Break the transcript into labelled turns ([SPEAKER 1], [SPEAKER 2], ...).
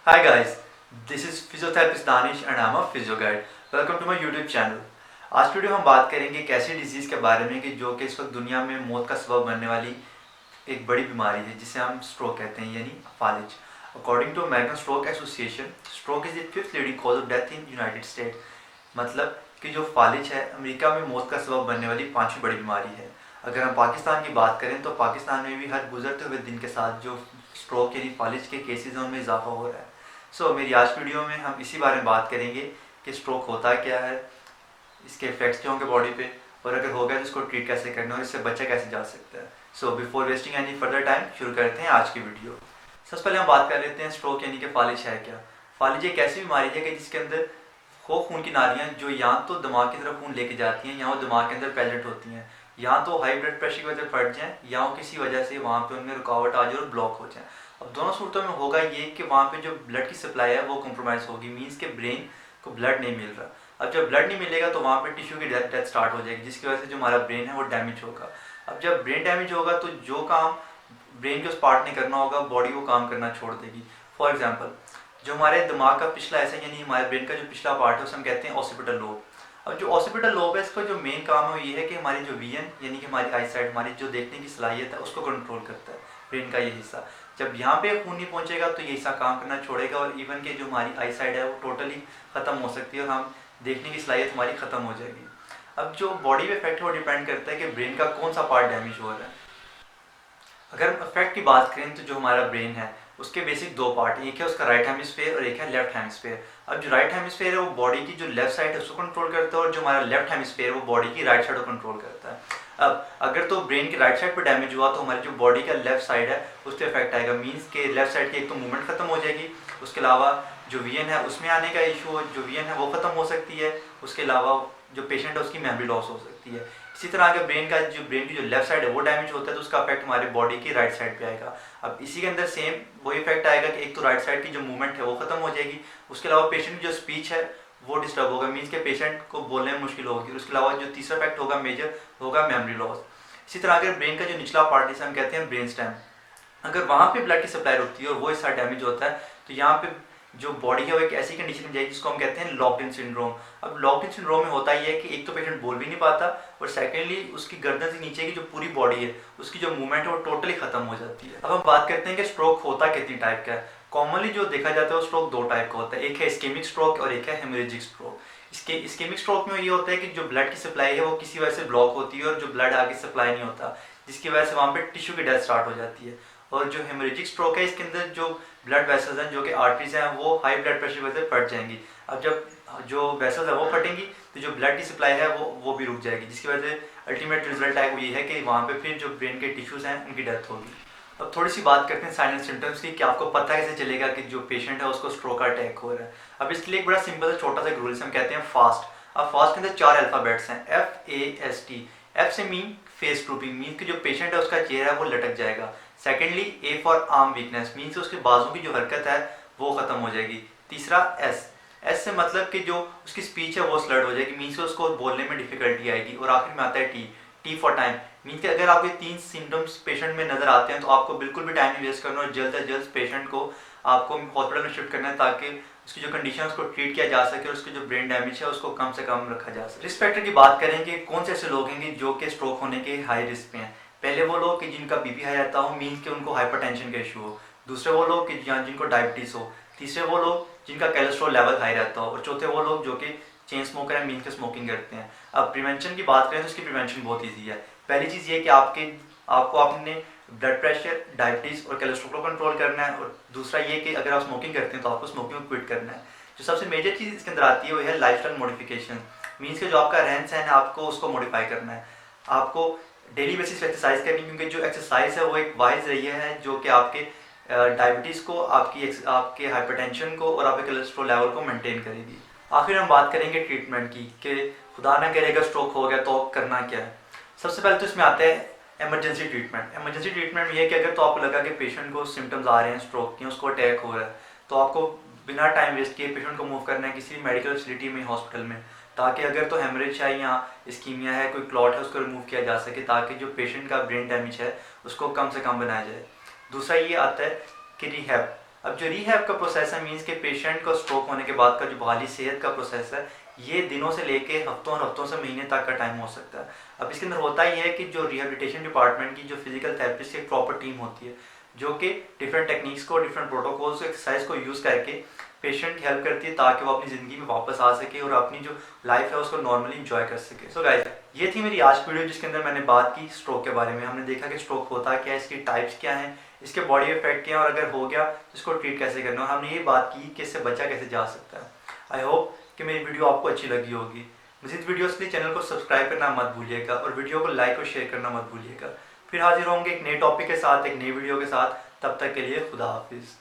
[SPEAKER 1] Hi guys, this is physiotherapist Danish and I'm a physio guide. Welcome to my YouTube channel. आज video हम बात करेंगे एक ऐसी डिजीज़ के बारे में कि जो कि इस वक्त दुनिया में मौत का सबब बनने वाली एक बड़ी बीमारी है जिसे हम स्ट्रोक कहते हैं यानी फालिज। According to American Stroke Association, stroke is the fifth leading cause of death in United State. मतलब कि जो फालिज है अमेरिका में मौत का सबब बनने वाली पांचवी बड़ी बीमारी है। अगर हम पाकिस्तान की बात करें तो पाकिस्तान में भी हर गुजरते हुए दिन के साथ जो स्ट्रोक यानी फालिज के केसेस हैं उनमें इजाफा हो रहा है। मेरी आज वीडियो में हम इसी बारे में बात करेंगे कि स्ट्रोक होता क्या है, इसके इफेक्ट्स क्या होंगे बॉडी पे, और अगर हो गया तो इसको ट्रीट कैसे करना है और इससे बचा कैसे जा सकता है। Before wasting any further time शुरू करते हैं आज की वीडियो। सबसे पहले हम बात कर लेते हैं स्ट्रोक यानी कि फालिज है क्या। फालिज एक ऐसी बीमारी है कि जिसके अंदर वो खून की नालियाँ जो या तो दिमाग की तरफ खून लेके जाती हैं या वो दिमाग के अंदर प्रेजेंट होती हैं, या तो हाई ब्लड प्रेशर की वजह से फट जाएँ या वो किसी वजह से वहाँ पे उनमें रुकावट आ जाए और ब्लॉक हो जाए। अब दोनों सूरतों में होगा ये कि वहाँ पे जो ब्लड की सप्लाई है वो कॉम्प्रोमाइज़ होगी, मीन्स के ब्रेन को ब्लड नहीं मिल रहा। अब जब ब्लड नहीं मिलेगा तो वहाँ पे टिश्यू की डेथ स्टार्ट हो जाएगी, जिसकी वजह से जो हमारा ब्रेन है वो डैमेज होगा। अब जब ब्रेन डैमेज होगा तो जो काम ब्रेन के उस पार्ट ने करना होगा बॉडी वो काम करना छोड़ देगी। फॉर एग्जाम्पल, जो हमारे दिमाग का पिछला ऐसा यानी हमारे ब्रेन का जो पिछला पार्ट है उसे हम कहते हैं ऑसिपिटल लोब। अब जो ऑसिपिटल लोब है इसका जो मेन काम है वो ये है कि हमारी जो विजन यानी कि हमारी आई साइड, हमारी जो देखने की सलाहियत है उसको कंट्रोल करता है ब्रेन का ये हिस्सा। जब यहाँ पे खून नहीं पहुँचेगा तो ये हिस्सा काम करना छोड़ेगा और इवन के जो हमारी आई साइड है वो टोटली ख़त्म हो सकती है और हम देखने की सलाहियत हमारी ख़त्म हो जाएगी। अब जो बॉडी पे इफेक्ट है वो डिपेंड करता है कि ब्रेन का कौन सा पार्ट डैमेज हो रहा है। अगर हम इफेक्ट की बात करें तो जो हमारा ब्रेन है उसके बेसिक दो पार्ट हैं, एक है उसका राइट हेमिस्फेयर और एक है लेफ्ट हेमिस्फेयर। अब जो राइट हेमिस्फेयर है वो बॉडी की जो लेफ्ट साइड है उसको कंट्रोल करता है और जो हमारा लेफ्ट हेमिस्फेयर है वो बॉडी की राइट साइड को कंट्रोल करता है। अब अगर तो ब्रेन की राइट साइड पर डैमेज हुआ तो हमारी जो बॉडी का लेफ्ट साइड है उस पर इफेक्ट आएगा, मीन्स के लेफ्ट साइड की एक तो मूवमेंट खत्म हो जाएगी, उसके अलावा जो विजन है उसमें आने का इशू, जो विजन है वो खत्म हो सकती है, उसके अलावा जो पेशेंट है उसकी मेमोरी लॉस हो सकती है। इसी तरह अगर ब्रेन की जो लेफ्ट साइड है वो डैमेज होता है तो उसका इफेक्ट हमारे बॉडी की राइट साइड पे आएगा। अब इसी के अंदर सेम वही इफेक्ट आएगा कि एक तो राइट साइड की जो मूवमेंट है वो खत्म हो जाएगी, उसके अलावा पेशेंट की जो स्पीच है वो डिस्टर्ब होगा, मीन्स के पेशेंट को बोलने में मुश्किल होगी, उसके अलावा जो तीसरा इफेक्ट होगा मेजर होगा मेमोरी लॉस। इसी तरह अगर ब्रेन का जो निचला पार्ट जिसे हम कहते हैं ब्रेन स्टेम, अगर वहाँ पे ब्लड की सप्लाई रुकती है और वो हिस्सा डैमेज होता है तो यहाँ पे जो बॉडी है वो एक ऐसी कंडीशन में जाएगी जिसको हम कहते हैं लॉक्ड इन सिंड्रोम। अब लॉक्ड इन सिंड्रोम में होता ये है कि एक तो पेशेंट बोल भी नहीं पाता और सेकेंडली उसकी गर्दन से नीचे की जो पूरी बॉडी है उसकी जो मूवमेंट है वो टोटली खत्म हो जाती है। अब हम बात करते हैं कि स्ट्रोक होता कितनी टाइप का है। कॉमनली जो देखा जाता है वो स्ट्रोक दो टाइप का होता है, एक है इस्केमिक स्ट्रोक और एक है हेमरेजिक स्ट्रोक। इसके इस्केमिक स्ट्रोक में ये होता है कि जो ब्लड की सप्लाई है वो किसी वजह से ब्लॉक होती है और जो ब्लड आगे सप्लाई नहीं होता, जिसकी वजह से वहाँ पे टिश्यू की डेथ स्टार्ट हो जाती है। और जो हेमरेजिक स्ट्रोक है इसके अंदर जो ब्लड वेसल्स हैं जो कि आर्टरीज हैं वो हाई ब्लड प्रेशर की वजह से फट जाएंगी। अब जब जो वेसल्स है वो फटेंगी तो जो ब्लड की सप्लाई है वो भी रुक जाएगी, जिसकी वजह से अल्टीमेट रिजल्ट है वो ये है कि वहाँ पे फिर जो ब्रेन के टिश्यूज हैं उनकी डेथ होगी। अब थोड़ी सी बात करते हैं साइन एंड सिम्टम्स की कि आपको पता कैसे चलेगा कि जो पेशेंट है उसको स्ट्रोक का अटैक हो रहा है। अब इसके लिए एक बड़ा सिंपल सा छोटा सा रूल हम कहते हैं फास्ट। अब फास्ट के अंदर 4 अल्फाबेट्स हैं, FAST। एफ से मीन फेस ट्रूपिंग, मीन कि जो पेशेंट है उसका चेहरा है वो लटक जाएगा। Secondly A for arm weakness, means उसके बाजू की जो हरकत है वो खत्म हो जाएगी। तीसरा एस से मतलब कि जो उसकी स्पीच है वो स्लर्ड हो जाएगी, मीन्स उसको बोलने में डिफिकल्टी आएगी। और आखिर में आता है टी फॉर टाइम, मीन्स कि अगर आपके 3 सिम्टम्स पेशेंट में नजर आते हैं तो आपको बिल्कुल भी टाइम नहीं वेस्ट करना और जल्द से जल्द पेशेंट को आपको हॉस्पिटल में शिफ्ट करना है ताकि उसकी जो कंडीशन है उसको ट्रीट किया जा सके और उसकी जो ब्रेन डैमेज है उसको कम से कम रखा जा सके। रिस्क फैक्टर की बात करेंगे, कौन से ऐसे लोग हैं जो कि स्ट्रोक होने के हाई रिस्क पे हैं। पहले वो लोग कि जिनका बीपी हाई रहता हो, मीन्स कि उनको हाइपरटेंशन का इशू हो। दूसरे वो लोग कि जिनको डायबिटीज हो। तीसरे वो लोग जिनका कोलेस्ट्रॉल लेवल हाई रहता हो। और चौथे वो लोग जो कि चेन स्मोकर है, मीन्स के स्मोकिंग करते हैं। अब प्रिवेंशन की बात करें तो उसकी प्रिवेंशन बहुत ईजी है। पहली चीज़ ये कि आपको अपने ब्लड प्रेशर, डायबिटीज और कोलेस्ट्रॉल को कंट्रोल करना है। और दूसरा ये कि अगर आप स्मोकिंग करते हैं तो आपको स्मोकिंग को क्विट करना है। जो सबसे मेजर चीज़ इसके अंदर आती है वो है लाइफस्टाइल मॉडिफिकेशन, मीन्स के जो आपका रहन सहन है आपको उसको मॉडिफाई करना है। आपको डेली बेसिस पे एक्सरसाइज करनी, क्योंकि जो एक्सरसाइज है वो एक वाइज जरिया है जो कि आपके डायबिटीज़ को, आपके हाइपरटेंशन को और आपके कोलेस्ट्रॉल लेवल को मेंटेन करेगी। आखिर हम बात करेंगे ट्रीटमेंट की कि खुदा ना करे अगर स्ट्रोक हो गया तो करना क्या है। सबसे पहले तो इसमें आता है इमरजेंसी ट्रीटमेंट। इमरजेंसी ट्रीटमेंट ये है कि अगर तो आपको लगा कि पेशेंट को सिम्टम्स आ रहे हैं स्ट्रोक के, उसको अटैक हो रहा है, तो आपको बिना टाइम वेस्ट किए पेशेंट को मूव करना है किसी मेडिकल फैसिलिटी में, हॉस्पिटल में, ताकि अगर तो हेमरेज है या इस्कीमिया है, कोई क्लॉट है, उसको रिमूव किया जा सके ताकि जो पेशेंट का ब्रेन डैमेज है उसको कम से कम बनाया जाए। दूसरा ये आता है कि रिहैब। अब जो रिहैब का प्रोसेस है मीन्स के पेशेंट को स्ट्रोक होने के बाद का जो बहाली सेहत का प्रोसेस है, ये दिनों से लेके हफ्तों हफ्तों से महीने तक का टाइम हो सकता है। अब इसके अंदर होता ही है कि जो रिहेबिलिटेशन डिपार्टमेंट की जो फिजिकल थेरेपिस्ट की एक प्रॉपर टीम होती है, जो कि डिफरेंट टेक्निक्स को, डिफरेंट प्रोटोकॉल्स, एक्सरसाइज को यूज़ करके पेशेंट की हेल्प करती है ताकि वो अपनी ज़िंदगी में वापस आ सके और अपनी जो लाइफ है उसको नॉर्मली इंजॉय कर सके। सो गाइस, ये थी मेरी आज की वीडियो जिसके अंदर मैंने बात की स्ट्रोक के बारे में। हमने देखा कि स्ट्रोक होता क्या है, इसकी टाइप्स क्या हैं, इसके बॉडी इफेक्ट क्या है, और अगर हो गया तो इसको ट्रीट कैसे करना है। हमने ये बात की कि इससे बचा कैसे जा सकता है। आई होप कि मेरी वीडियो आपको अच्छी लगी होगी। मज़ीद वीडियोस के लिए चैनल को सब्सक्राइब करना मत भूलिएगा और वीडियो को लाइक और शेयर करना मत भूलिएगा। फिर हाजिर होंगे एक नए टॉपिक के साथ, एक नई वीडियो के साथ। तब तक के लिए खुदा हाफिज़।